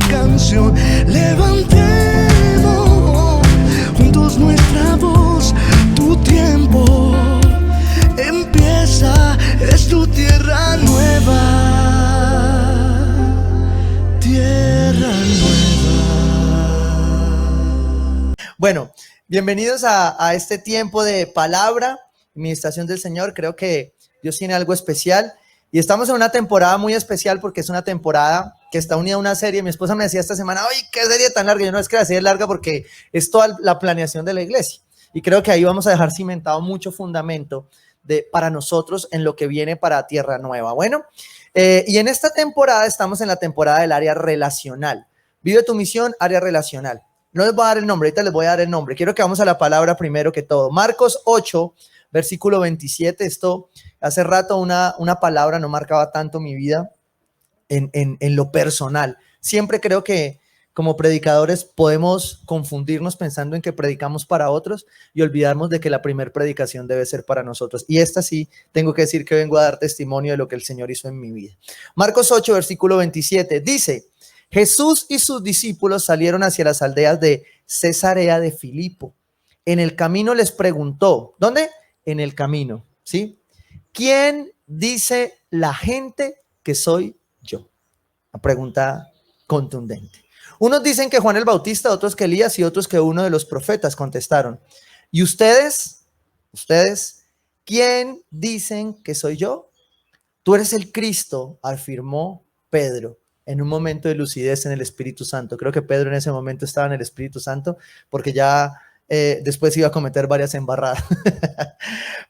canción. Levantemos juntos nuestra voz. Tu tiempo empieza, es tu tierra nueva, tierra nueva. Bueno, bienvenidos a este tiempo de palabra, administración del Señor. Creo que Dios tiene algo especial y estamos en una temporada muy especial porque es una temporada que está unida a una serie. Mi esposa me decía esta semana, ¡ay, qué serie tan larga! Yo no, es que la serie es larga porque es toda la planeación de la iglesia y creo que ahí vamos a dejar cimentado mucho fundamento para nosotros en lo que viene para Tierra Nueva. Bueno, y en esta temporada estamos en la temporada del área relacional. Vive tu misión, área relacional. No les voy a dar el nombre, ahorita les voy a dar el nombre. Quiero que vamos a la palabra primero que todo. Marcos 8, versículo 27. Esto hace rato una palabra no marcaba tanto mi vida en lo personal. Siempre creo que como predicadores podemos confundirnos pensando en que predicamos para otros y olvidarnos de que la primera predicación debe ser para nosotros. Y esta sí, tengo que decir que vengo a dar testimonio de lo que el Señor hizo en mi vida. Marcos 8, versículo 27, dice: Jesús y sus discípulos salieron hacia las aldeas de Cesarea de Filipo. En el camino les preguntó, ¿dónde? En el camino, ¿sí? ¿Quién dice la gente que soy yo? Una pregunta contundente. Unos dicen que Juan el Bautista, otros que Elías y otros que uno de los profetas, contestaron. ¿Y ustedes, quién dicen que soy yo? Tú eres el Cristo, afirmó Pedro en un momento de lucidez en el Espíritu Santo. Creo que Pedro en ese momento estaba en el Espíritu Santo porque ya después iba a cometer varias embarradas.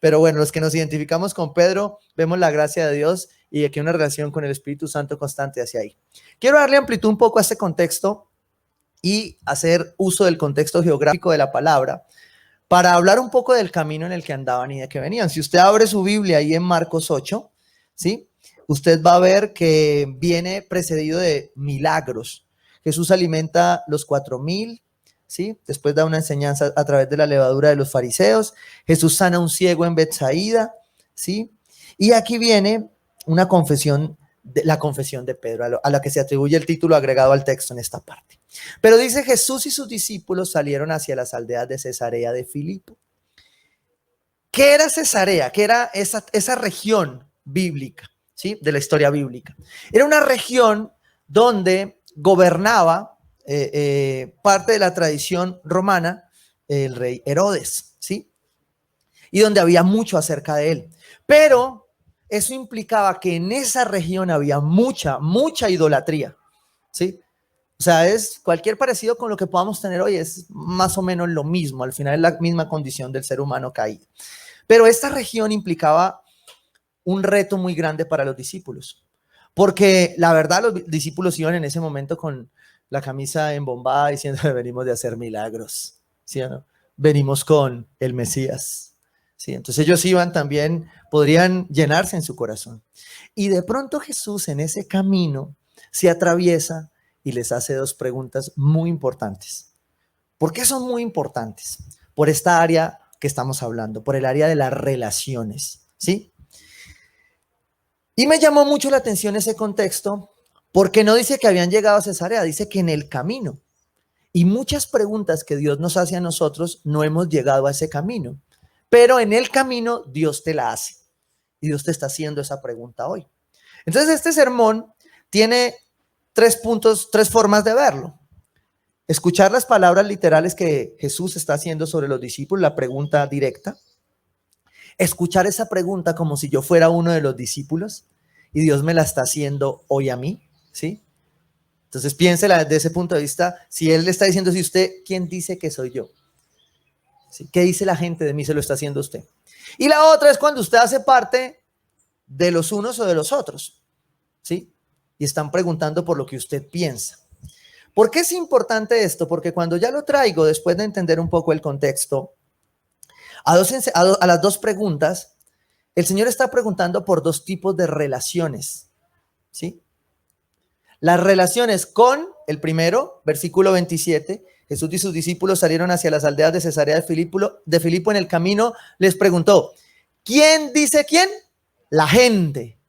Pero bueno, los que nos identificamos con Pedro, vemos la gracia de Dios y aquí una relación con el Espíritu Santo constante hacia ahí. Quiero darle amplitud un poco a este contexto y hacer uso del contexto geográfico de la palabra para hablar un poco del camino en el que andaban y de que venían. Si usted abre su Biblia ahí en Marcos 8, ¿sí? Usted va a ver que viene precedido de milagros. Jesús alimenta los 4,000, ¿sí? Después da una enseñanza a través de la levadura de los fariseos. Jesús sana a un ciego en Betsaida, ¿sí? Y aquí viene una confesión, la confesión de Pedro, a la que se atribuye el título agregado al texto en esta parte. Pero dice: Jesús y sus discípulos salieron hacia las aldeas de Cesarea de Filipo. ¿Qué era Cesarea? ¿Qué era esa región bíblica, ¿sí? De la historia bíblica? Era una región donde gobernaba parte de la tradición romana, el rey Herodes, ¿sí? Y donde había mucho acerca de él. Pero eso implicaba que en esa región había mucha idolatría, ¿sí? O sea, es cualquier parecido con lo que podamos tener hoy, es más o menos lo mismo. Al final es la misma condición del ser humano caído. Pero esta región implicaba un reto muy grande para los discípulos, porque la verdad los discípulos iban en ese momento con la camisa embombada diciendo que venimos de hacer milagros, ¿sí o no? Venimos con el Mesías, ¿sí? Entonces ellos iban también, podrían llenarse en su corazón. Y de pronto Jesús en ese camino se atraviesa y les hace dos preguntas muy importantes. ¿Por qué son muy importantes? Por esta área que estamos hablando, por el área de las relaciones, ¿sí? Y me llamó mucho la atención ese contexto, porque no dice que habían llegado a Cesarea, dice que en el camino. Y muchas preguntas que Dios nos hace a nosotros, no hemos llegado a ese camino. Pero en el camino Dios te la hace. Y Dios te está haciendo esa pregunta hoy. Entonces este sermón tiene 3 puntos, 3 formas de verlo. Escuchar las palabras literales que Jesús está haciendo sobre los discípulos, la pregunta directa. Escuchar esa pregunta como si yo fuera uno de los discípulos y Dios me la está haciendo hoy a mí, ¿sí? Entonces piénsela desde ese punto de vista. Si Él le está diciendo, si usted, ¿quién dice que soy yo? ¿Sí? ¿Qué dice la gente de mí? Se lo está haciendo usted. Y la otra es cuando usted hace parte de los unos o de los otros, ¿sí? Y están preguntando por lo que usted piensa. ¿Por qué es importante esto? Porque cuando ya lo traigo, después de entender un poco el contexto, a las 2 preguntas, el Señor está preguntando por 2 tipos de relaciones, ¿sí? Las relaciones con, el primero, versículo 27, Jesús y sus discípulos salieron hacia las aldeas de Cesarea de Filipo. En el camino les preguntó, ¿quién dice quién? La gente.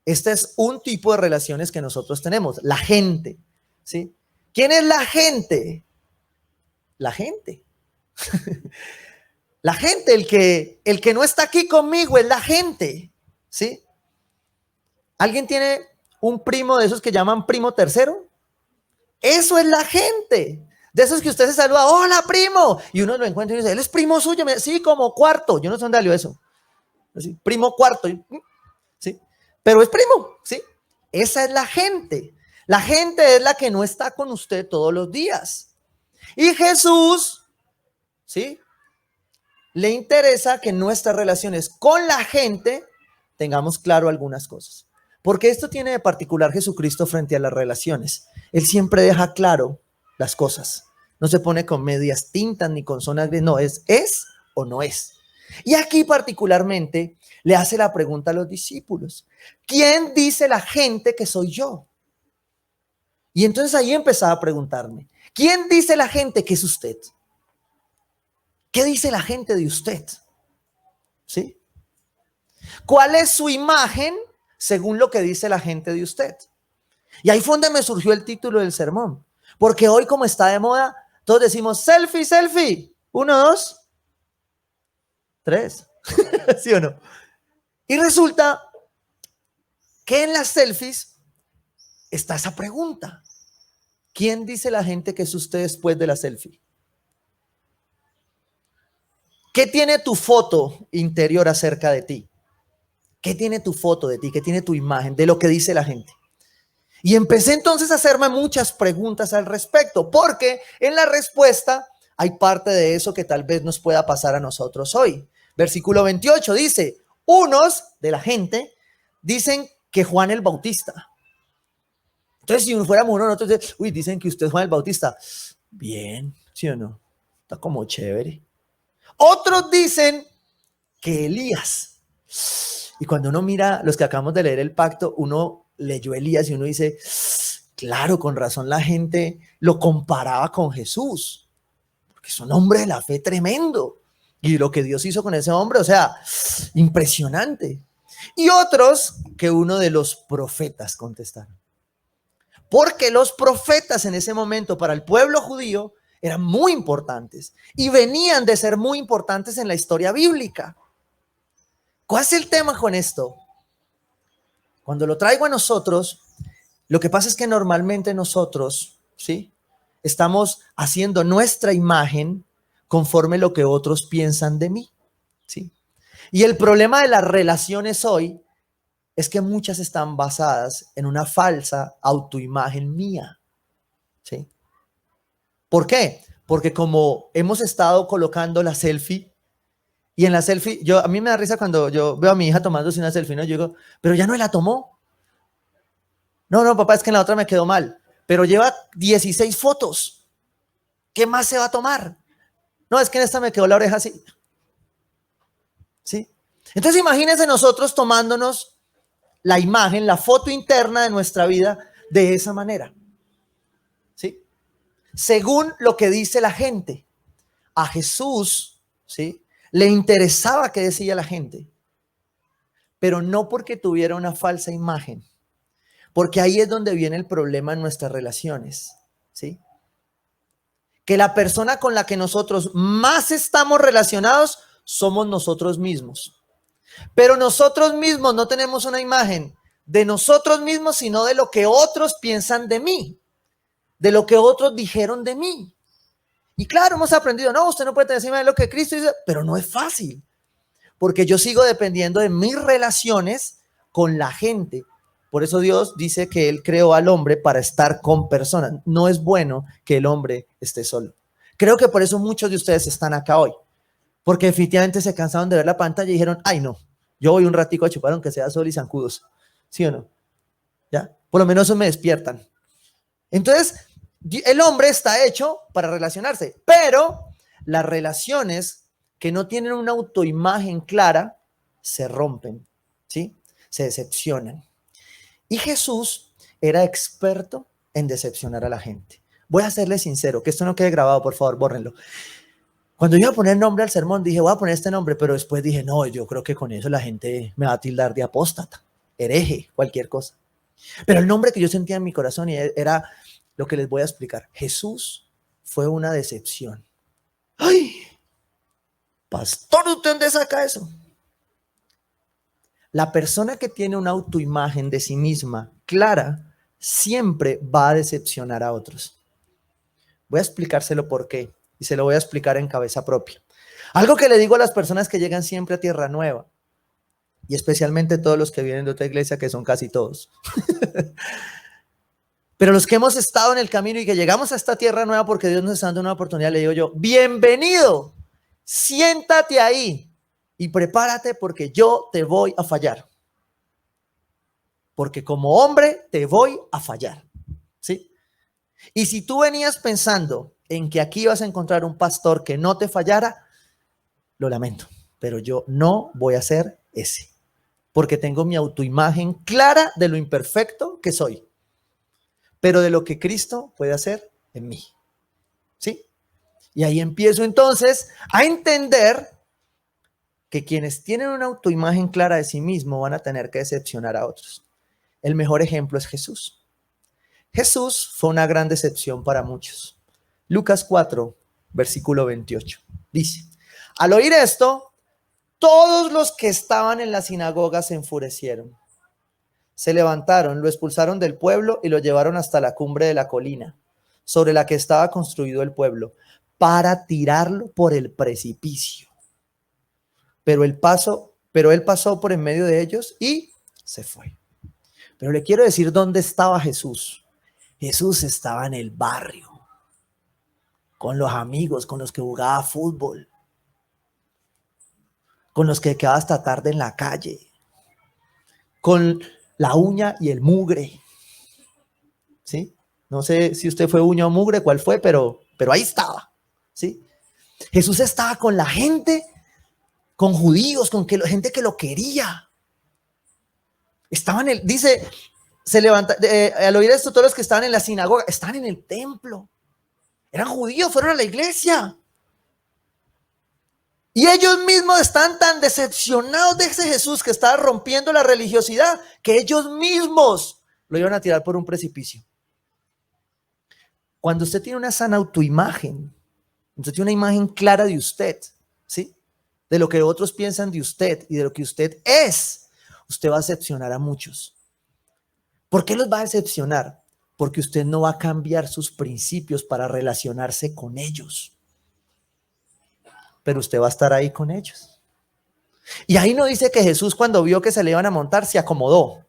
Este es un tipo de relaciones que nosotros tenemos, la gente. ¿sí? ¿Quién es la gente? La gente. La gente, el que no está aquí conmigo es la gente, ¿sí? ¿Alguien tiene un primo de esos que llaman primo tercero? Eso es la gente. De esos que usted se saluda, hola primo, y uno lo encuentra y dice, él es primo suyo, sí, como cuarto. Yo no sé dónde salió eso. Así, primo cuarto, ¿sí? Pero es primo, ¿sí? Esa es la gente. La gente es la que no está con usted todos los días. Y Jesús, ¿sí? Le interesa que en nuestras relaciones con la gente tengamos claro algunas cosas. Porque esto tiene de particular Jesucristo frente a las relaciones. Él siempre deja claro las cosas. No se pone con medias tintas ni con zonas grises. No, es o no es. Y aquí particularmente le hace la pregunta a los discípulos. ¿Quién dice la gente que soy yo? Y entonces ahí empezaba a preguntarme. ¿Quién dice la gente que es usted? ¿Qué dice la gente de usted? ¿Sí? ¿Cuál es su imagen según lo que dice la gente de usted? Y ahí fue donde me surgió el título del sermón. Porque hoy, como está de moda, todos decimos selfie, selfie. 1, 2, 3. ¿Sí o no? Y resulta que en las selfies está esa pregunta. ¿Quién dice la gente que es usted después de la selfie? ¿Qué tiene tu foto interior acerca de ti? ¿Qué tiene tu foto de ti? ¿Qué tiene tu imagen de lo que dice la gente? Y empecé entonces a hacerme muchas preguntas al respecto, porque en la respuesta hay parte de eso que tal vez nos pueda pasar a nosotros hoy. Versículo 28 dice, unos de la gente dicen que Juan el Bautista. Entonces, si fuéramos uno, nosotros, uy, dicen que usted es Juan el Bautista. Bien, ¿sí o no? Está como chévere. Otros dicen que Elías. Y cuando uno mira los que acabamos de leer el pacto, uno leyó Elías y uno dice, claro, con razón la gente lo comparaba con Jesús, porque es un hombre de la fe tremendo. Y lo que Dios hizo con ese hombre, o sea, impresionante. Y otros que uno de los profetas contestaron. Porque los profetas en ese momento para el pueblo judío eran muy importantes y venían de ser muy importantes en la historia bíblica. ¿Cuál es el tema con esto? Cuando lo traigo a nosotros, lo que pasa es que normalmente nosotros, ¿sí? Estamos haciendo nuestra imagen conforme lo que otros piensan de mí, ¿sí? Y el problema de las relaciones hoy es que muchas están basadas en una falsa autoimagen mía, ¿sí? ¿Por qué? Porque como hemos estado colocando la selfie, y en la selfie, a mí me da risa cuando yo veo a mi hija tomándose una selfie, ¿no? Yo digo, pero ya no la tomó. No, papá, es que en la otra me quedó mal. Pero lleva 16 fotos. ¿Qué más se va a tomar? No, es que en esta me quedó la oreja así. ¿Sí? Entonces imagínense nosotros tomándonos la imagen, la foto interna de nuestra vida de esa manera. ¿Sí? Según lo que dice la gente. A Jesús, ¿sí?, le interesaba qué decía la gente, pero no porque tuviera una falsa imagen, porque ahí es donde viene el problema en nuestras relaciones, ¿sí? Que la persona con la que nosotros más estamos relacionados somos nosotros mismos, pero nosotros mismos no tenemos una imagen de nosotros mismos, sino de lo que otros piensan de mí, de lo que otros dijeron de mí. Y claro, hemos aprendido, no, usted no puede tener encima de lo que Cristo dice, pero no es fácil, porque yo sigo dependiendo de mis relaciones con la gente. Por eso Dios dice que Él creó al hombre para estar con personas. No es bueno que el hombre esté solo. Creo que por eso muchos de ustedes están acá hoy, porque definitivamente se cansaron de ver la pantalla y dijeron, ay no, yo voy un ratico a chupar aunque sea sol y zancudos, ¿sí o no? ¿Ya? Por lo menos eso me despiertan. Entonces, el hombre está hecho para relacionarse, pero las relaciones que no tienen una autoimagen clara se rompen, ¿sí? Se decepcionan. Y Jesús era experto en decepcionar a la gente. Voy a serle sincero, que esto no quede grabado, por favor, bórrenlo. Cuando iba a poner nombre al sermón, dije, voy a poner este nombre, pero después dije, no, yo creo que con eso la gente me va a tildar de apóstata, hereje, cualquier cosa. Pero el nombre que yo sentía en mi corazón era lo que les voy a explicar. Jesús fue una decepción. ¡Ay! Pastor, ¿usted dónde saca eso? La persona que tiene una autoimagen de sí misma clara siempre va a decepcionar a otros. Voy a explicárselo por qué y se lo voy a explicar en cabeza propia. Algo que le digo a las personas que llegan siempre a Tierra Nueva y especialmente todos los que vienen de otra iglesia, que son casi todos. Pero los que hemos estado en el camino y que llegamos a esta Tierra Nueva porque Dios nos está dando una oportunidad, le digo yo, bienvenido, siéntate ahí y prepárate porque yo te voy a fallar. Porque como hombre te voy a fallar, ¿sí? Y si tú venías pensando en que aquí ibas a encontrar un pastor que no te fallara, lo lamento, pero yo no voy a ser ese, porque tengo mi autoimagen clara de lo imperfecto que soy, pero de lo que Cristo puede hacer en mí, ¿sí? Y ahí empiezo entonces a entender que quienes tienen una autoimagen clara de sí mismo van a tener que decepcionar a otros. El mejor ejemplo es Jesús. Jesús fue una gran decepción para muchos. Lucas 4, versículo 28, dice: al oír esto, todos los que estaban en la sinagoga se enfurecieron. Se levantaron, lo expulsaron del pueblo y lo llevaron hasta la cumbre de la colina, sobre la que estaba construido el pueblo, para tirarlo por el precipicio. Pero él pasó por en medio de ellos y se fue. Pero le quiero decir dónde estaba Jesús. Jesús estaba en el barrio, con los amigos, con los que jugaba fútbol, con los que quedaba hasta tarde en la calle, con la uña y el mugre, ¿sí? No sé si usted fue uña o mugre, cuál fue, pero ahí estaba, ¿sí? Jesús estaba con la gente, con judíos, con gente que lo quería. Estaban dice, se levanta, al oír esto, todos los que estaban en la sinagoga, estaban en el templo, eran judíos, fueron a la iglesia. Y ellos mismos están tan decepcionados de ese Jesús que estaba rompiendo la religiosidad, que ellos mismos lo iban a tirar por un precipicio. Cuando usted tiene una sana autoimagen, usted tiene una imagen clara de usted, ¿sí? De lo que otros piensan de usted y de lo que usted es, usted va a decepcionar a muchos. ¿Por qué los va a decepcionar? Porque usted no va a cambiar sus principios para relacionarse con ellos. Pero usted va a estar ahí con ellos. Y ahí no dice que Jesús, cuando vio que se le iban a montar, se acomodó.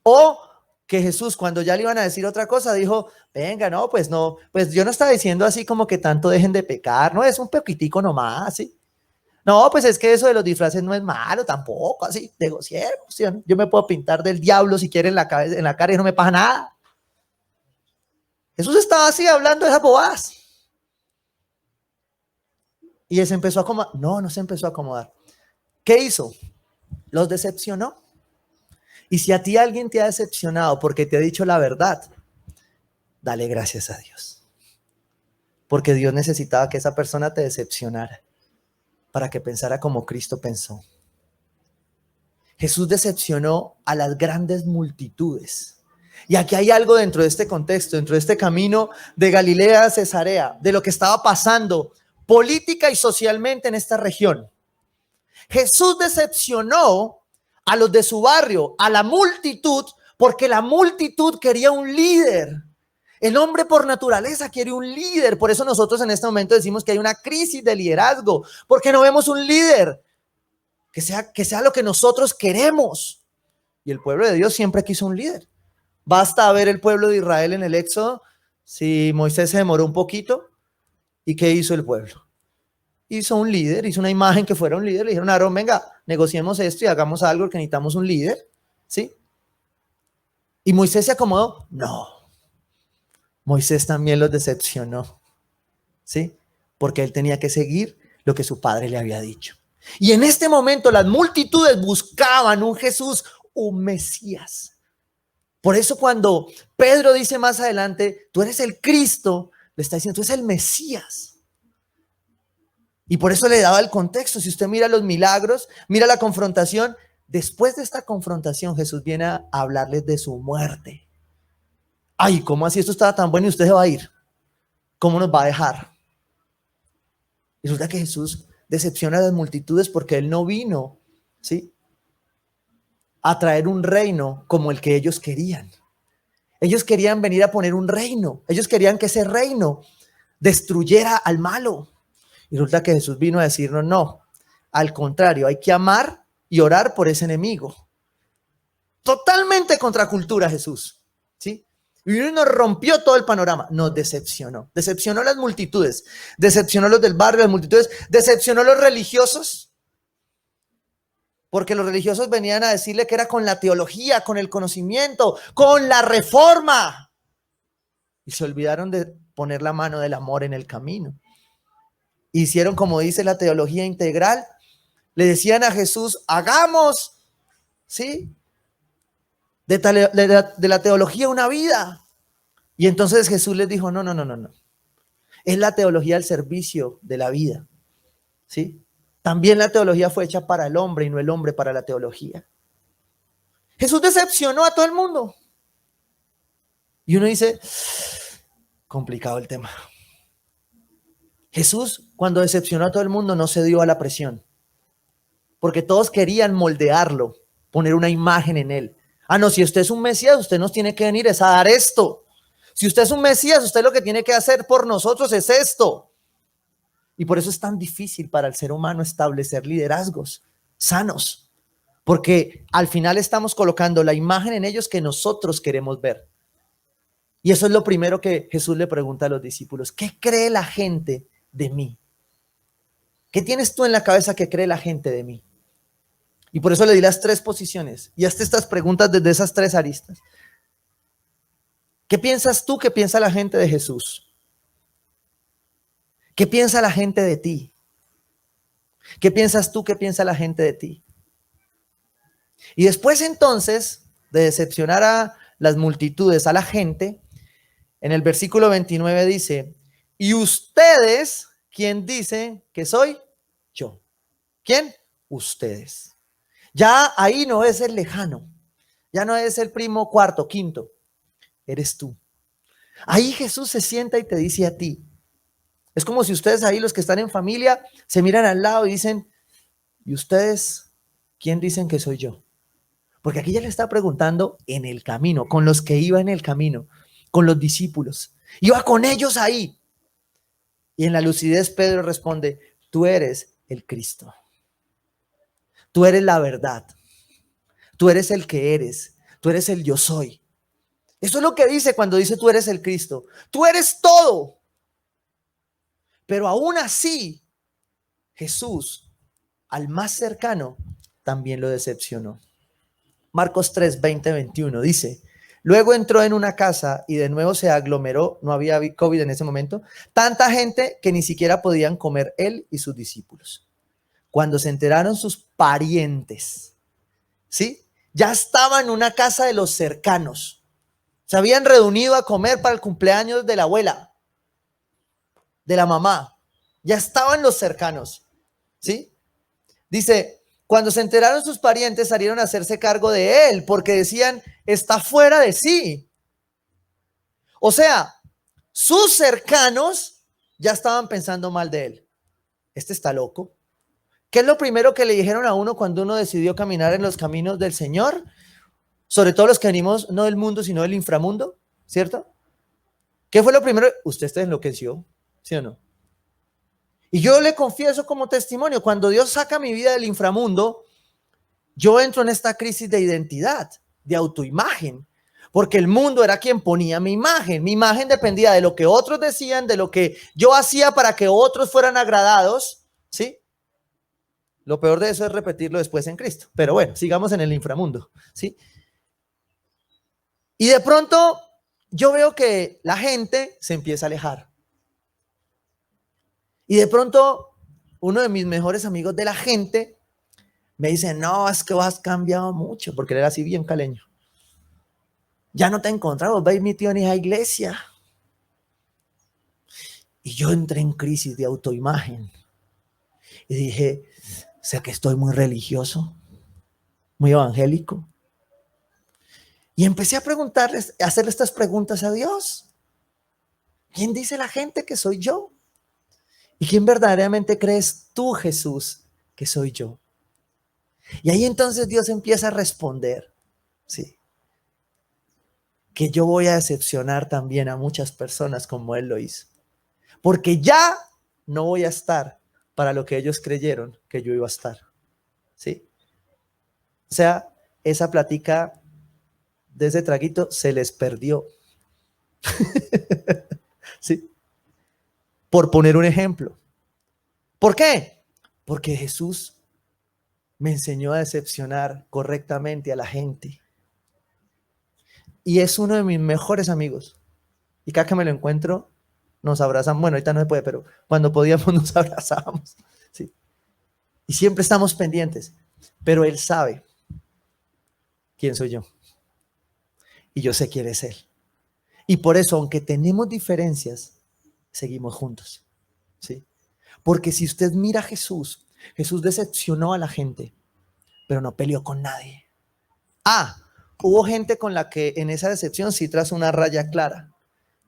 O que Jesús, cuando ya le iban a decir otra cosa, dijo, venga, no, pues yo no estaba diciendo así como que tanto dejen de pecar, no, es un poquitico nomás, ¿sí? No, pues es que eso de los disfraces no es malo tampoco, así, negociemos, ¿sí? Yo me puedo pintar del diablo si quiere en la cara y no me pasa nada. Jesús estaba así hablando de esas bobadas. Y él se empezó a acomodar. No se empezó a acomodar. ¿Qué hizo? Los decepcionó. Y si a ti alguien te ha decepcionado porque te ha dicho la verdad, dale gracias a Dios. Porque Dios necesitaba que esa persona te decepcionara para que pensara como Cristo pensó. Jesús decepcionó a las grandes multitudes. Y aquí hay algo dentro de este contexto, dentro de este camino de Galilea a Cesarea, de lo que estaba pasando política y socialmente en esta región. Jesús decepcionó a los de su barrio, a la multitud, porque la multitud quería un líder. El hombre por naturaleza quiere un líder. Por eso nosotros en este momento decimos que hay una crisis de liderazgo, porque no vemos un líder que sea lo que nosotros queremos. Y el pueblo de Dios siempre quiso un líder. Basta ver el pueblo de Israel en el Éxodo. Si Moisés se demoró un poquito, ¿y qué hizo el pueblo? Hizo un líder, hizo una imagen que fuera un líder. Le dijeron a Aarón, venga, negociemos esto y hagamos algo que necesitamos un líder, ¿sí? ¿Y Moisés se acomodó? No. Moisés también los decepcionó, ¿sí? Porque él tenía que seguir lo que su padre le había dicho. Y en este momento las multitudes buscaban un Jesús, un Mesías. Por eso cuando Pedro dice más adelante, tú eres el Cristo, le está diciendo, tú eres el Mesías. Y por eso le daba el contexto. Si usted mira los milagros, mira la confrontación, después de esta confrontación Jesús viene a hablarles de su muerte. Ay, ¿cómo así? Esto estaba tan bueno y usted se va a ir. ¿Cómo nos va a dejar? Y resulta que Jesús decepciona a las multitudes porque Él no vino, ¿sí?, a traer un reino como el que ellos querían. Ellos querían venir a poner un reino. Ellos querían que ese reino destruyera al malo. Y resulta que Jesús vino a decirnos, no, al contrario, hay que amar y orar por ese enemigo. Totalmente contracultura Jesús, ¿sí? Y nos rompió todo el panorama, nos decepcionó. Decepcionó a las multitudes, decepcionó a los del barrio, las multitudes, decepcionó a los religiosos, porque los religiosos venían a decirle que era con la teología, con el conocimiento, con la reforma. Y se olvidaron de poner la mano del amor en el camino. Hicieron como dice la teología integral, le decían a Jesús, hagamos, ¿sí?, de la teología una vida. Y entonces Jesús les dijo, no, no, no, no, no. Es la teología al servicio de la vida, ¿sí? También la teología fue hecha para el hombre y no el hombre para la teología. Jesús decepcionó a todo el mundo. Y uno dice, complicado el tema. Jesús, cuando decepcionó a todo el mundo, no cedió a la presión, porque todos querían moldearlo, poner una imagen en él. Ah, no, si usted es un Mesías, usted nos tiene que venir es a dar esto. Si usted es un Mesías, usted lo que tiene que hacer por nosotros es esto. Y por eso es tan difícil para el ser humano establecer liderazgos sanos, porque al final estamos colocando la imagen en ellos que nosotros queremos ver. Y eso es lo primero que Jesús le pregunta a los discípulos. ¿Qué cree la gente de mí? ¿Qué tienes tú en la cabeza que cree la gente de mí? Y por eso le di las tres posiciones y hazte estas preguntas desde esas tres aristas. ¿Qué piensas tú que piensa la gente de Jesús? ¿Qué piensa la gente de ti? ¿Qué piensas tú que piensa la gente de ti? Y después entonces de decepcionar a las multitudes, a la gente, en el versículo 29 dice, ¿y ustedes quién dicen que soy? Yo. ¿Quién? Ustedes. Ya ahí no es el lejano, ya no es el primo cuarto, quinto, eres tú. Ahí Jesús se sienta y te dice a ti. Es como si ustedes ahí, los que están en familia, se miran al lado y dicen, ¿y ustedes quién dicen que soy yo? Porque aquí ya le está preguntando en el camino, con los que iba en el camino, con los discípulos. Iba con ellos ahí. Y en la lucidez Pedro responde, tú eres el Cristo. Tú eres la verdad. Tú eres el que eres. Tú eres el yo soy. Eso es lo que dice cuando dice tú eres el Cristo. Tú eres todo. Pero aún así, Jesús, al más cercano, también lo decepcionó. Marcos 3, 20, 21 dice, luego entró en una casa y de nuevo se aglomeró, no había COVID en ese momento, tanta gente que ni siquiera podían comer él y sus discípulos. Cuando se enteraron sus parientes, ¿sí?, ya estaba en una casa de los cercanos. Se habían reunido a comer para el cumpleaños de la abuela, de la mamá. Ya estaban los cercanos, ¿sí? Dice, cuando se enteraron sus parientes salieron a hacerse cargo de él porque decían, está fuera de sí. O sea, sus cercanos ya estaban pensando mal de él. Este está loco. ¿Qué es lo primero que le dijeron a uno cuando uno decidió caminar en los caminos del Señor? Sobre todo los que venimos no del mundo, sino del inframundo, ¿cierto? ¿Qué fue lo primero? Usted se enloqueció, ¿sí o no? Y yo le confieso como testimonio, cuando Dios saca mi vida del inframundo, yo entro en esta crisis de identidad, de autoimagen, porque el mundo era quien ponía mi imagen dependía de lo que otros decían, de lo que yo hacía para que otros fueran agradados, ¿sí? Lo peor de eso es repetirlo después en Cristo, pero bueno, sigamos en el inframundo, ¿sí? Y de pronto yo veo que la gente se empieza a alejar. Y de pronto uno de mis mejores amigos de la gente me dice, no, es que vos has cambiado mucho, porque él era así bien caleño. Ya no te encontramos, veis mi tío en esa iglesia. Y yo entré en crisis de autoimagen. Y dije, sé que estoy muy religioso, muy evangélico. Y empecé a preguntarles, a hacerle estas preguntas a Dios. ¿Quién dice la gente que soy yo? ¿Y quién verdaderamente crees tú, Jesús, que soy yo? Y ahí entonces Dios empieza a responder, sí, que yo voy a decepcionar también a muchas personas como Él lo hizo. Porque ya no voy a estar para lo que ellos creyeron que yo iba a estar, ¿sí? O sea, esa plática de ese traguito se les perdió, ¿sí? Por poner un ejemplo. ¿Por qué? Porque Jesús me enseñó a decepcionar correctamente a la gente. Y es uno de mis mejores amigos. Y cada que me lo encuentro, nos abrazamos. Bueno, ahorita no se puede, pero cuando podíamos nos abrazábamos, ¿sí? Y siempre estamos pendientes. Pero Él sabe quién soy yo. Y yo sé quién es Él. Y por eso, aunque tenemos diferencias, seguimos juntos, ¿sí? Porque si usted mira a Jesús, Jesús decepcionó a la gente, pero no peleó con nadie. Ah, hubo gente con la que en esa decepción sí trazó una raya clara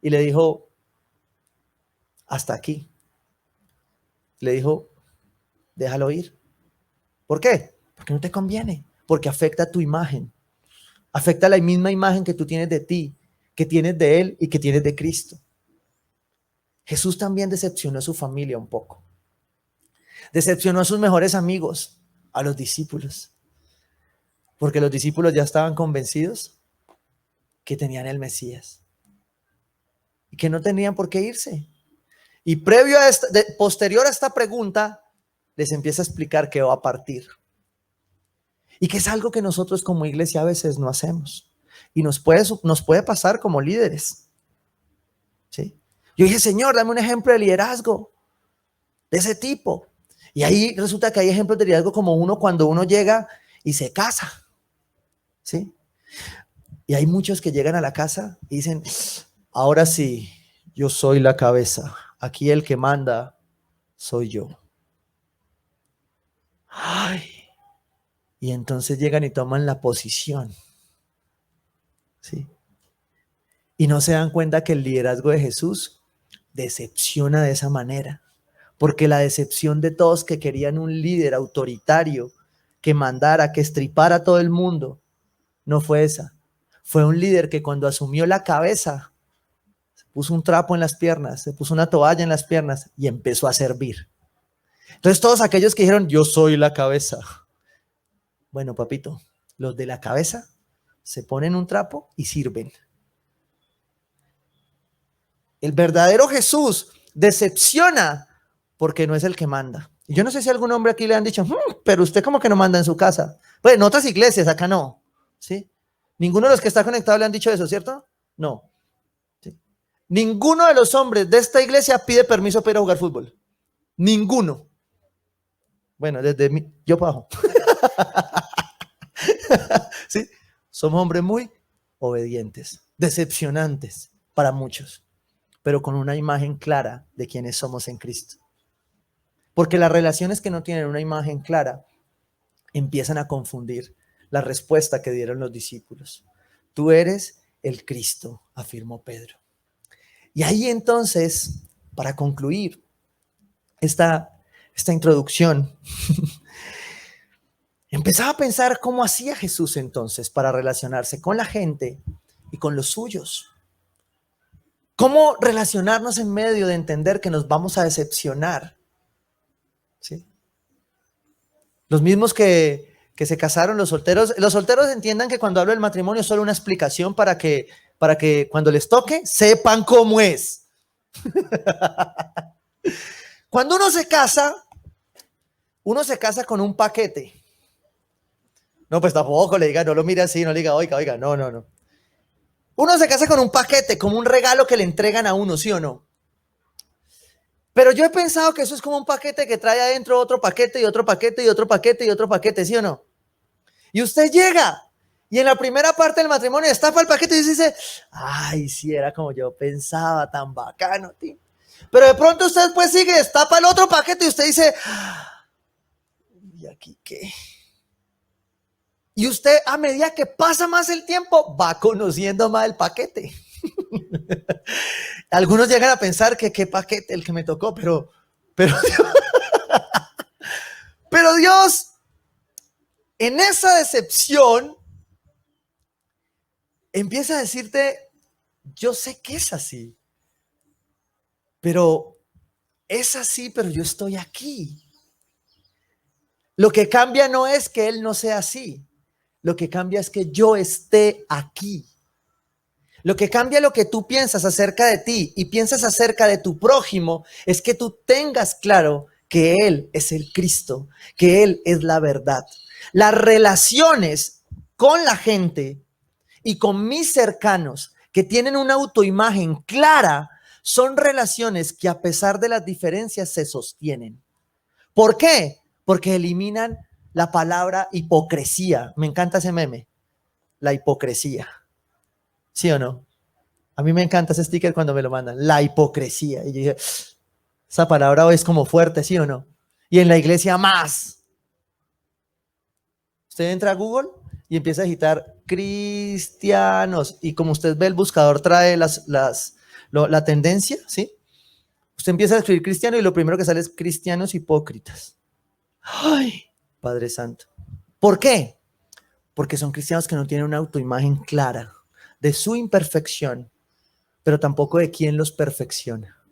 y le dijo, hasta aquí. Le dijo, déjalo ir. ¿Por qué? Porque no te conviene, porque afecta tu imagen, afecta la misma imagen que tú tienes de ti, que tienes de Él y que tienes de Cristo. Jesús también decepcionó a su familia un poco. Decepcionó a sus mejores amigos, a los discípulos, porque los discípulos ya estaban convencidos que tenían el Mesías y que no tenían por qué irse. Y previo a posterior a esta pregunta, les empieza a explicar que va a partir. Y que es algo que nosotros como iglesia a veces no hacemos. Y nos puede pasar como líderes, ¿sí? Yo dije, Señor, dame un ejemplo de liderazgo de ese tipo. Y ahí resulta que hay ejemplos de liderazgo como uno cuando uno llega y se casa, ¿sí? Y hay muchos que llegan a la casa y dicen, ahora sí, yo soy la cabeza. Aquí el que manda soy yo. Ay. Y entonces llegan y toman la posición, ¿sí? Y no se dan cuenta que el liderazgo de Jesús decepciona de esa manera. Porque la decepción de todos que querían un líder autoritario, que mandara, que estripara a todo el mundo, no fue esa. Fue un líder que cuando asumió la cabeza, se puso un trapo en las piernas, se puso una toalla en las piernas y empezó a servir. Entonces todos aquellos que dijeron, yo soy la cabeza. Bueno, papito, los de la cabeza se ponen un trapo y sirven. El verdadero Jesús decepciona porque no es el que manda. Y yo no sé si a algún hombre aquí le han dicho, pero usted como que no manda en su casa. Pues en otras iglesias, acá no, ¿sí? Ninguno de los que está conectado le han dicho eso, ¿cierto? No. ¿Sí? Ninguno de los hombres de esta iglesia pide permiso para ir a jugar fútbol. Ninguno. Bueno, desde yo para abajo. ¿Sí? Somos hombres muy obedientes, decepcionantes para muchos, pero con una imagen clara de quiénes somos en Cristo. Porque las relaciones que no tienen una imagen clara empiezan a confundir la respuesta que dieron los discípulos. Tú eres el Cristo, afirmó Pedro. Y ahí entonces, para concluir esta introducción, empezaba a pensar cómo hacía Jesús entonces para relacionarse con la gente y con los suyos. ¿Cómo relacionarnos en medio de entender que nos vamos a decepcionar? ¿Sí? Los mismos que se casaron, los solteros entiendan que cuando hablo del matrimonio es solo una explicación para que cuando les toque sepan cómo es. Cuando uno se casa con un paquete. No, pues tampoco le diga, no lo mire así, no le diga, oiga, no. Uno se casa con un paquete, como un regalo que le entregan a uno, ¿sí o no? Pero yo he pensado que eso es como un paquete que trae adentro otro paquete y otro paquete y otro paquete y otro paquete, ¿sí o no? Y usted llega y en la primera parte del matrimonio destapa el paquete y dice, ay, sí, era como yo pensaba, tan bacano, tío. Pero de pronto usted pues sigue, destapa el otro paquete y usted dice, ¿y aquí qué? Y usted, a medida que pasa más el tiempo, va conociendo más el paquete. Algunos llegan a pensar que qué paquete el que me tocó, pero, pero Dios, en esa decepción, empieza a decirte, yo sé que es así, pero es así, pero yo estoy aquí. Lo que cambia no es que Él no sea así, lo que cambia es que yo esté aquí. Lo que cambia lo que tú piensas acerca de ti y piensas acerca de tu prójimo es que tú tengas claro que Él es el Cristo, que Él es la verdad. Las relaciones con la gente y con mis cercanos que tienen una autoimagen clara son relaciones que a pesar de las diferencias se sostienen. ¿Por qué? Porque eliminan la palabra hipocresía. Me encanta ese meme, la hipocresía. ¿Sí o no? A mí me encanta ese sticker cuando me lo mandan, la hipocresía. Y yo dije, esa palabra hoy es como fuerte, ¿sí o no? Y en la iglesia más. Usted entra a Google y empieza a digitar cristianos. Y como usted ve, el buscador trae la tendencia, ¿sí? Usted empieza a escribir cristiano y lo primero que sale es cristianos hipócritas. ¡Ay! Padre Santo. ¿Por qué? Porque son cristianos que no tienen una autoimagen clara de su imperfección, pero tampoco de quién los perfecciona.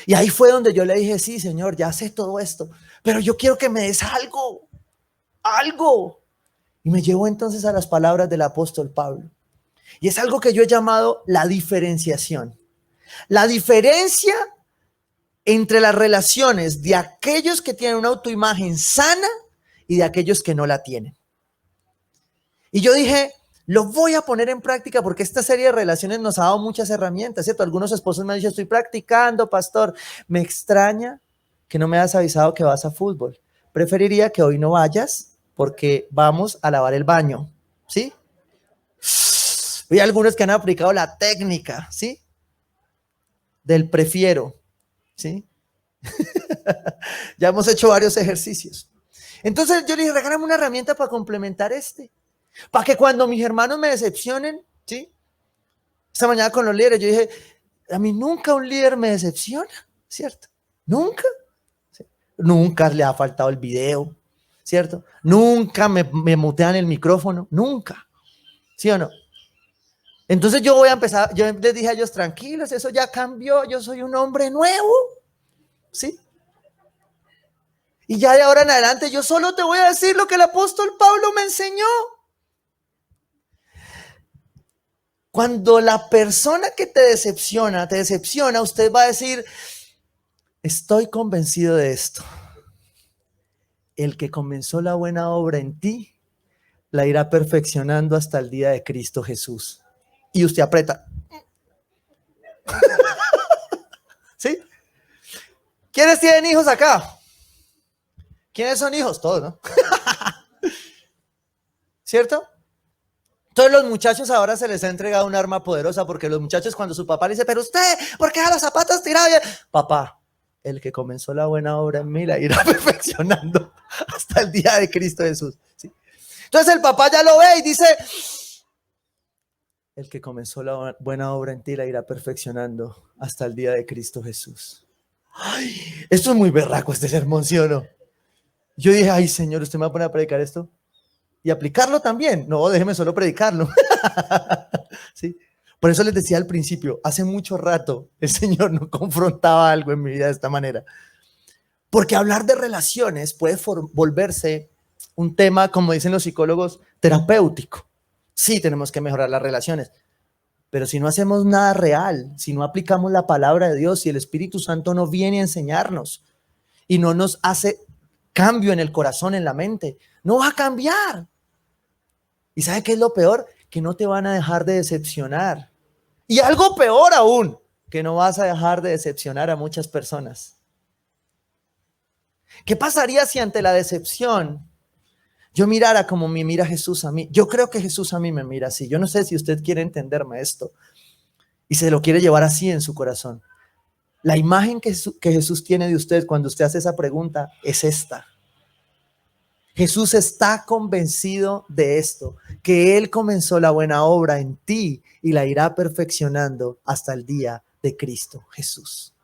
Y ahí fue donde yo le dije, sí, Señor, ya sé todo esto, pero yo quiero que me des algo. Y me llevó entonces a las palabras del apóstol Pablo. Y es algo que yo he llamado la diferenciación. La diferencia entre las relaciones de aquellos que tienen una autoimagen sana y de aquellos que no la tienen. Y yo dije, lo voy a poner en práctica porque esta serie de relaciones nos ha dado muchas herramientas, ¿cierto? Algunos esposos me han dicho, estoy practicando, pastor. Me extraña que no me hayas avisado que vas a fútbol. Preferiría que hoy no vayas porque vamos a lavar el baño, ¿sí? Hay algunos que han aplicado la técnica, ¿sí? Del prefiero, ¿sí? Ya hemos hecho varios ejercicios. Entonces yo le dije, regálame una herramienta para complementar para que cuando mis hermanos me decepcionen, ¿sí? Esta mañana con los líderes yo dije, a mí nunca un líder me decepciona, ¿cierto? Nunca. ¿Sí? Nunca le ha faltado el video, ¿cierto? Nunca me mutean el micrófono, nunca. ¿Sí o no? Entonces yo voy a empezar, yo les dije a ellos, tranquilos, eso ya cambió, yo soy un hombre nuevo, ¿sí? Y ya de ahora en adelante yo solo te voy a decir lo que el apóstol Pablo me enseñó. Cuando la persona que te decepciona, usted va a decir, estoy convencido de esto. El que comenzó la buena obra en ti, la irá perfeccionando hasta el día de Cristo Jesús. Y usted aprieta. ¿Sí? ¿Quiénes tienen hijos acá? ¿Quiénes son hijos? Todos, ¿no? ¿Cierto? Todos los muchachos ahora se les ha entregado un arma poderosa porque los muchachos cuando su papá le dice, pero usted, ¿por qué a los zapatos tirados? Papá, el que comenzó la buena obra en mí la irá perfeccionando hasta el día de Cristo Jesús. ¿Sí? Entonces el papá ya lo ve y dice, el que comenzó la buena obra en ti la irá perfeccionando hasta el día de Cristo Jesús. Ay, esto es muy berraco este sermón, ¿sí o no? Yo dije, ay Señor, ¿usted me va a poner a predicar esto? Y aplicarlo también. No, déjeme solo predicarlo. ¿Sí? Por eso les decía al principio, hace mucho rato el Señor no confrontaba algo en mi vida de esta manera. Porque hablar de relaciones puede volverse un tema, como dicen los psicólogos, terapéutico. Sí, tenemos que mejorar las relaciones. Pero si no hacemos nada real, si no aplicamos la palabra de Dios, si el Espíritu Santo no viene a enseñarnos y no nos hace cambio en el corazón, en la mente, no va a cambiar. ¿Y sabe qué es lo peor? Que no te van a dejar de decepcionar. Y algo peor aún, que no vas a dejar de decepcionar a muchas personas. ¿Qué pasaría si ante la decepción yo mirara como me mira Jesús a mí? Yo creo que Jesús a mí me mira así. Yo no sé si usted quiere entenderme esto y se lo quiere llevar así en su corazón. La imagen que Jesús tiene de usted cuando usted hace esa pregunta es esta. Jesús está convencido de esto, que Él comenzó la buena obra en ti y la irá perfeccionando hasta el día de Cristo Jesús.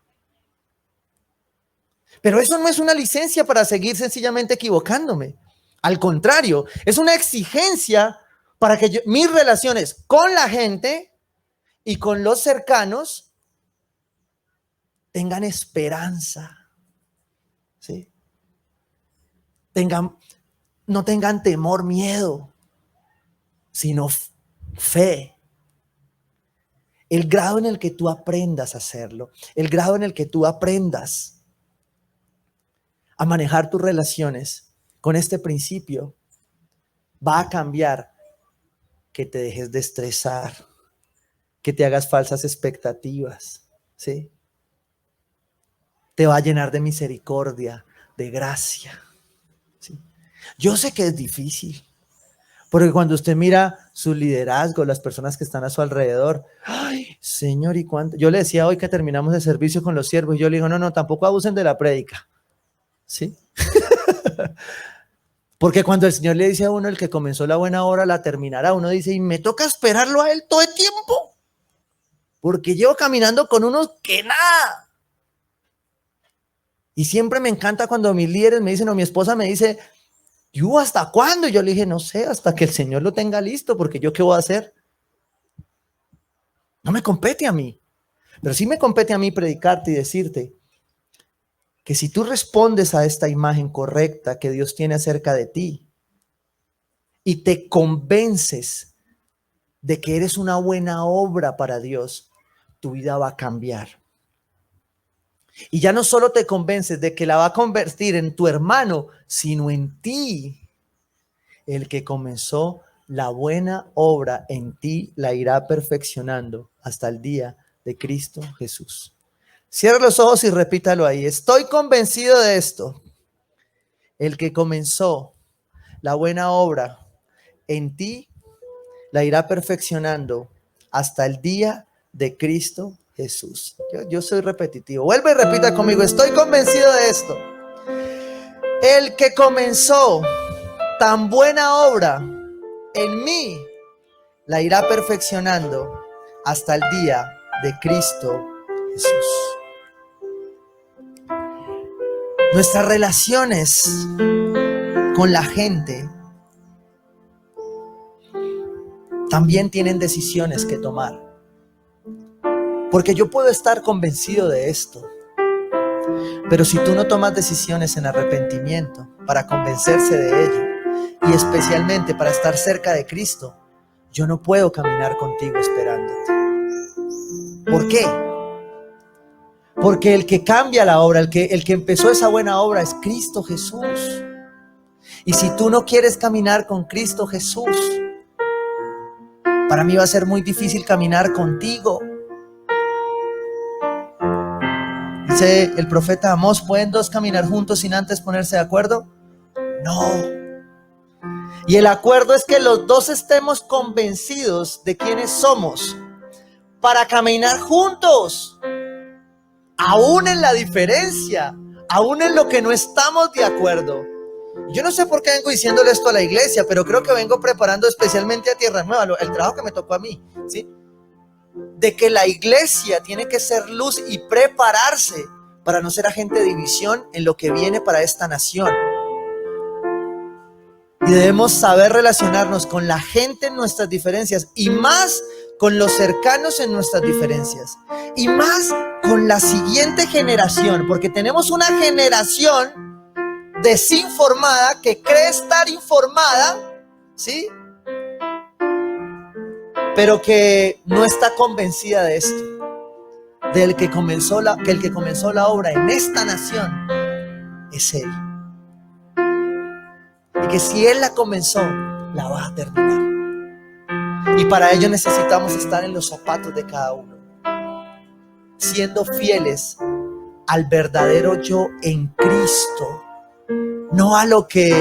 Pero eso no es una licencia para seguir sencillamente equivocándome. Al contrario, es una exigencia para que mis relaciones con la gente y con los cercanos tengan esperanza, ¿sí? No tengan temor, miedo, sino fe. El grado en el que tú aprendas a hacerlo, el grado en el que tú aprendas a manejar tus relaciones con este principio, va a cambiar que te dejes de estresar, que te hagas falsas expectativas, ¿sí? Te va a llenar de misericordia, de gracia, ¿sí? Yo sé que es difícil, porque cuando usted mira su liderazgo, las personas que están a su alrededor, ay, Señor, ¿y cuánto? Yo le decía hoy que terminamos el servicio con los siervos, y yo le digo, no, tampoco abusen de la prédica, ¿sí? Porque cuando el Señor le dice a uno, el que comenzó la buena obra la terminará, uno dice, y me toca esperarlo a Él todo el tiempo, porque llevo caminando con unos que nada. Y siempre me encanta cuando mis líderes me dicen, o mi esposa me dice, ¿y hasta cuándo? Y yo le dije, no sé, hasta que el Señor lo tenga listo, porque yo qué voy a hacer. No me compete a mí, pero sí me compete a mí predicarte y decirte que si tú respondes a esta imagen correcta que Dios tiene acerca de ti y te convences de que eres una buena obra para Dios, tu vida va a cambiar. Y ya no solo te convences de que la va a convertir en tu hermano, sino en ti. El que comenzó la buena obra en ti la irá perfeccionando hasta el día de Cristo Jesús. Cierra los ojos y repítalo ahí. Estoy convencido de esto. El que comenzó la buena obra en ti la irá perfeccionando hasta el día de Cristo Jesús. Yo soy repetitivo. Vuelve y repita conmigo. Estoy convencido de esto. El que comenzó tan buena obra en mí la irá perfeccionando hasta el día de Cristo Jesús. Nuestras relaciones con la gente también tienen decisiones que tomar. Porque yo puedo estar convencido de esto, pero si tú no tomas decisiones en arrepentimiento para convencerse de ello, y especialmente para estar cerca de Cristo, yo no puedo caminar contigo esperándote. ¿Por qué? Porque el que cambia la obra, el que empezó esa buena obra es Cristo Jesús. Y si tú no quieres caminar con Cristo Jesús, para mí va a ser muy difícil caminar contigo. Dice el profeta Amós, ¿pueden dos caminar juntos sin antes ponerse de acuerdo? No. Y el acuerdo es que los dos estemos convencidos de quiénes somos para caminar juntos, aún en la diferencia, aún en lo que no estamos de acuerdo. Yo no sé por qué vengo diciéndole esto a la iglesia, pero creo que vengo preparando especialmente a Tierra Nueva, el trabajo que me tocó a mí, ¿sí? De que la iglesia tiene que ser luz y prepararse para no ser agente de división en lo que viene para esta nación. Y debemos saber relacionarnos con la gente en nuestras diferencias y más con los cercanos en nuestras diferencias y más con la siguiente generación, porque tenemos una generación desinformada que cree estar informada, ¿sí? Pero que no está convencida de esto, que el que comenzó la obra en esta nación es Él. Y que si Él la comenzó, la va a terminar. Y para ello necesitamos estar en los zapatos de cada uno, siendo fieles al verdadero yo en Cristo, no a lo que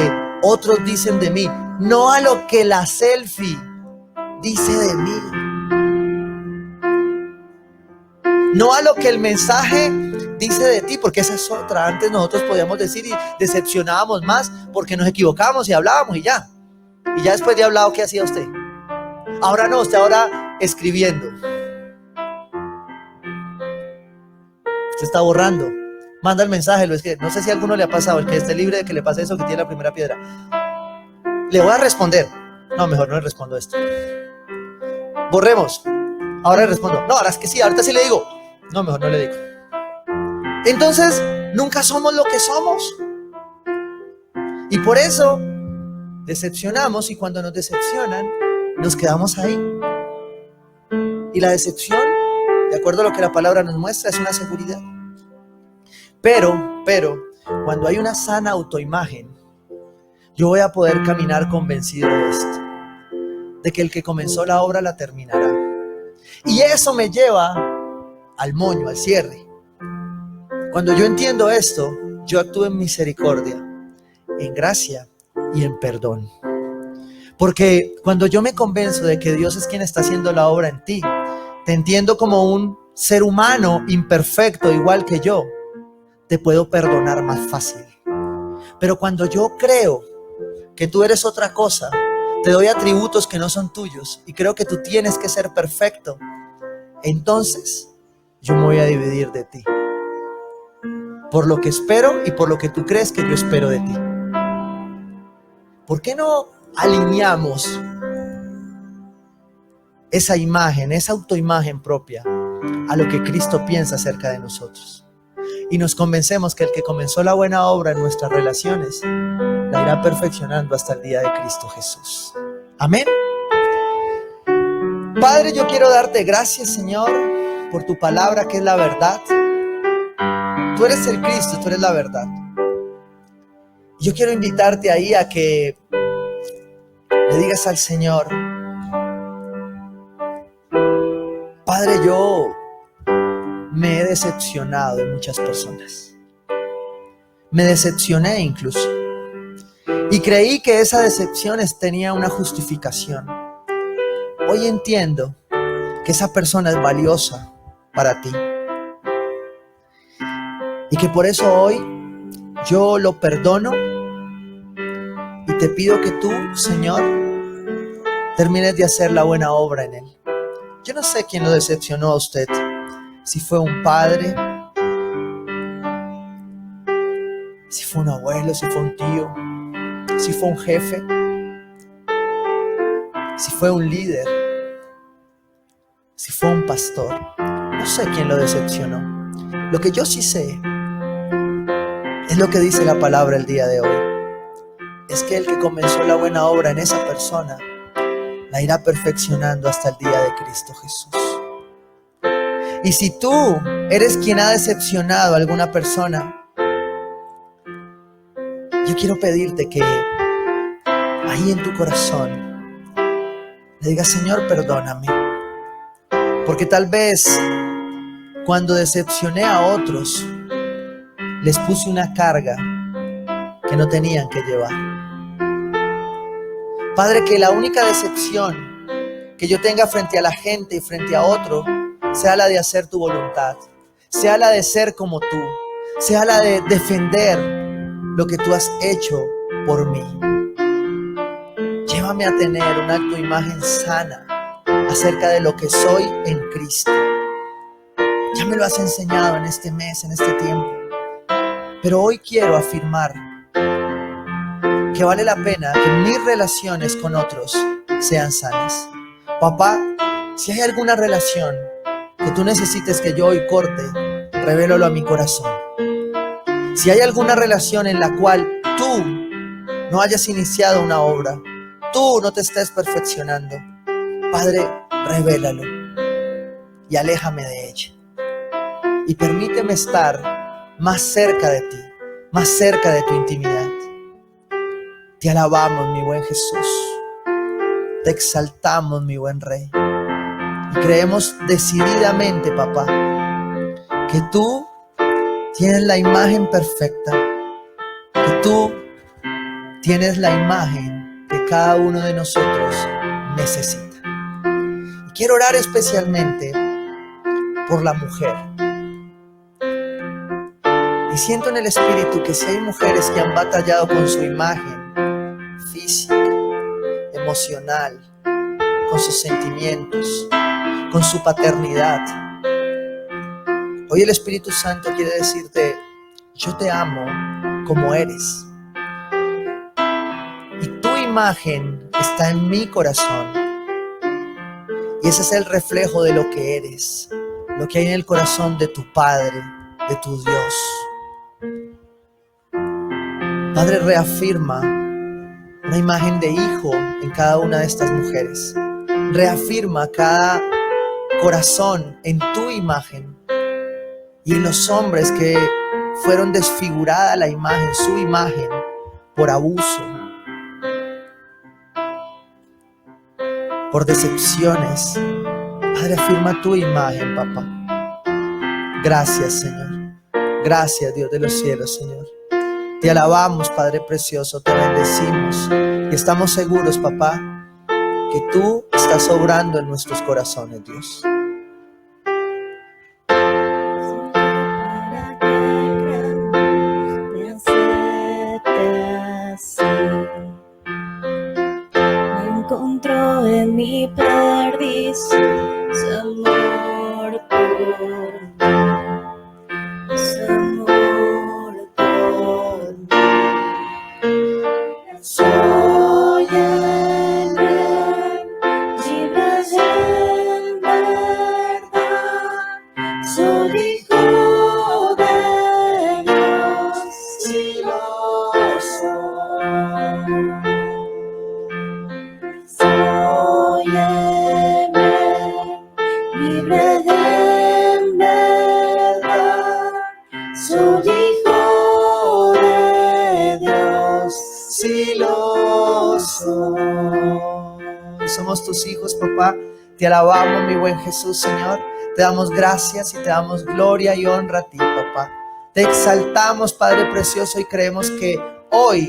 otros dicen de mí, no a lo que la selfie dice de mí, no a lo que el mensaje dice de ti, porque esa es otra. Antes nosotros podíamos decir y decepcionábamos más porque nos equivocábamos y hablábamos y ya. Y ya después de hablado, ¿qué hacía usted? Ahora no, usted ahora escribiendo. Usted está borrando. Manda el mensaje, lo escribe. No sé si a alguno le ha pasado, el que esté libre de que le pase eso, que tiene la primera piedra. Le voy a responder. No, mejor no le respondo esto. Borremos. Ahora le respondo. No, ahora es que sí, ahorita sí le digo. No, mejor no le digo. Entonces, nunca somos lo que somos. Y por eso decepcionamos, y cuando nos decepcionan, nos quedamos ahí. Y la decepción, de acuerdo a lo que la palabra nos muestra, es una seguridad. Pero, cuando hay una sana autoimagen, yo voy a poder caminar convencido de esto, de que el que comenzó la obra la terminará. Y eso me lleva al moño, al cierre. Cuando yo entiendo esto, yo actúo en misericordia, en gracia y en perdón. Porque cuando yo me convenzo de que Dios es quien está haciendo la obra en ti, te entiendo como un ser humano imperfecto igual que yo, te puedo perdonar más fácil. Pero cuando yo creo que tú eres otra cosa, te doy atributos que no son tuyos y creo que tú tienes que ser perfecto, entonces yo me voy a dividir de ti por lo que espero y por lo que tú crees que yo espero de ti. ¿Por qué no alineamos esa imagen, esa autoimagen propia a lo que Cristo piensa acerca de nosotros? Y nos convencemos que el que comenzó la buena obra en nuestras relaciones la irá perfeccionando hasta el día de Cristo Jesús. Amén. Padre, yo quiero darte gracias, Señor, por tu palabra que es la verdad. Tú eres el Cristo, tú eres la verdad. Yo quiero invitarte ahí a que le digas al Señor: Padre, yo me he decepcionado de muchas personas. Me decepcioné incluso. Y creí que esa decepción tenía una justificación. Hoy entiendo que esa persona es valiosa para ti. Y que por eso hoy yo lo perdono. Y te pido que tú, Señor, termines de hacer la buena obra en él. Yo no sé quién lo decepcionó a usted. Si fue un padre, si fue un abuelo, si fue un tío, si fue un jefe, si fue un líder, si fue un pastor. No sé quién lo decepcionó. Lo que yo sí sé es lo que dice la palabra el día de hoy. Es que el que comenzó la buena obra en esa persona la irá perfeccionando hasta el día de Cristo Jesús. Y si tú eres quien ha decepcionado a alguna persona, yo quiero pedirte que ahí en tu corazón le digas: Señor, perdóname. Porque tal vez cuando decepcioné a otros, les puse una carga que no tenían que llevar. Padre, que la única decepción que yo tenga frente a la gente y frente a otro sea la de hacer tu voluntad, sea la de ser como tú, sea la de defender lo que tú has hecho por mí. Llévame a tener una autoimagen sana acerca de lo que soy en Cristo. Ya me lo has enseñado en este mes, en este tiempo, pero hoy quiero afirmar que vale la pena que mis relaciones con otros sean sanas. Papá, si hay alguna relación que tú necesites que yo hoy corte, revélalo a mi corazón. Si hay alguna relación en la cual tú no hayas iniciado una obra, tú no te estés perfeccionando, Padre, revélalo y aléjame de ella. Y permíteme estar más cerca de ti, más cerca de tu intimidad. Te alabamos, mi buen Jesús. Te exaltamos, mi buen Rey. Y creemos decididamente, papá, que tú tienes la imagen perfecta, que tú tienes la imagen que cada uno de nosotros necesita. Y quiero orar especialmente por la mujer. Y siento en el espíritu que si hay mujeres que han batallado con su imagen física, emocional, con sus sentimientos, con su paternidad, hoy el Espíritu Santo quiere decirte: yo te amo como eres. Y tu imagen está en mi corazón. Y ese es el reflejo de lo que eres, lo que hay en el corazón de tu Padre, de tu Dios. Padre, reafirma una imagen de hijo en cada una de estas mujeres. Reafirma cada corazón en tu imagen. Y en los hombres que fueron desfigurada la imagen, su imagen, por abuso, por decepciones. Padre, afirma tu imagen, papá. Gracias, Señor. Gracias, Dios de los cielos, Señor. Te alabamos, Padre precioso, te bendecimos y estamos seguros, papá, que tú estás obrando en nuestros corazones, Dios. Para que me acepte así, me encontró en mi perdición, su amor por mí, su amor por mí. Soy el rey, libre en verdad, soy hijo de Dios y lo soy. Soy el rey, libre en verdad, soy hijo de Dios y lo soy. Somos tus hijos, papá. Te alabamos, mi buen Jesús, Señor. Te damos gracias y te damos gloria y honra a ti, papá. Te exaltamos, Padre precioso, y creemos que hoy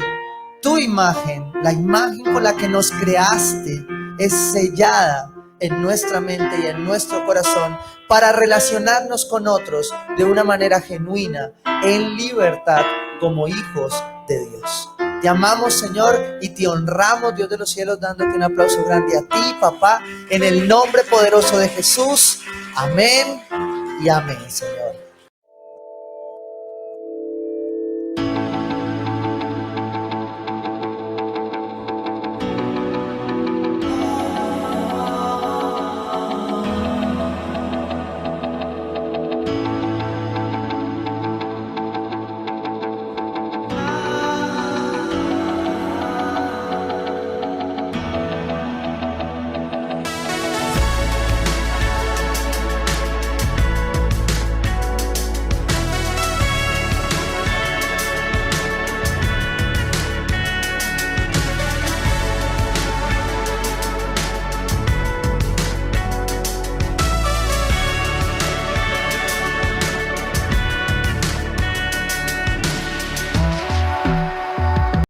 tu imagen, la imagen con la que nos creaste, es sellada en nuestra mente y en nuestro corazón para relacionarnos con otros de una manera genuina, en libertad, como hijos de Dios. Te amamos, Señor, y te honramos, Dios de los cielos, dándote un aplauso grande a ti, papá, en el nombre poderoso de Jesús. Amén y amén, Señor.